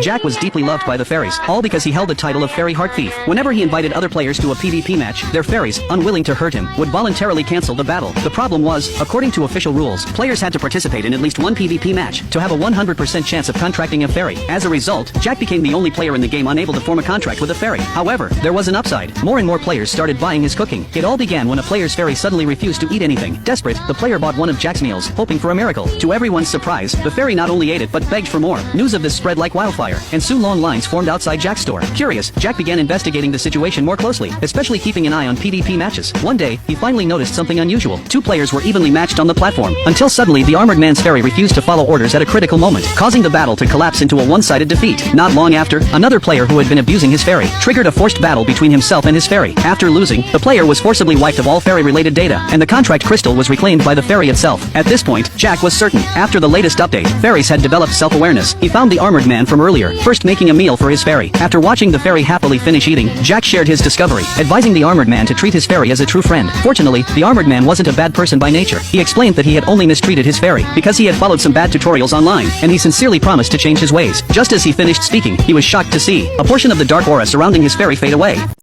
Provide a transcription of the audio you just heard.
Jack was deeply loved by the fairies, all because he held the title of Fairy Heart Thief. Whenever he invited other players to a PvP match, their fairies, unwilling to hurt him, would voluntarily cancel the battle. The problem was, according to official rules, players had to participate in at least one PvP match to have a 100% chance of contracting a fairy. As a result, Jack became the only player in the game unable to form a contract with a fairy. However, there was an upside. More and more players started buying his cooking. It all began when a player's fairy suddenly refused to eat anything. Desperate, the player bought one of Jack's meals, hoping for a miracle. To everyone's surprise, the fairy not only ate it but begged for more. News of this spread like wildfire, and soon long lines formed outside Jack's store. Curious, Jack began investigating the situation more closely, especially keeping an eye on PvP matches. One day, he finally noticed something unusual. Two players were evenly matched on the platform, until suddenly the armored man's fairy refused to follow orders at a critical moment, causing the battle to collapse into a one-sided defeat. Not long after, another player who had been abusing his fairy triggered a forced battle between himself and his fairy. After losing, the player was forcibly wiped of all fairy-related data, and the contract crystal was reclaimed by the fairy itself. At this point, Jack was certain. After the latest update, fairies had developed self-awareness. He found the armored man from earlier, first making a meal for his fairy. After watching the fairy happily finish eating, Jack shared his discovery, advising the armored man to treat his fairy as a true friend. Fortunately, the armored man wasn't a bad person by nature. He explained that he had only mistreated his fairy because he had followed some bad tutorials online, and he sincerely promised to change his ways. Just as he finished speaking, he was shocked to see a portion of the dark aura surrounding his fairy fade away.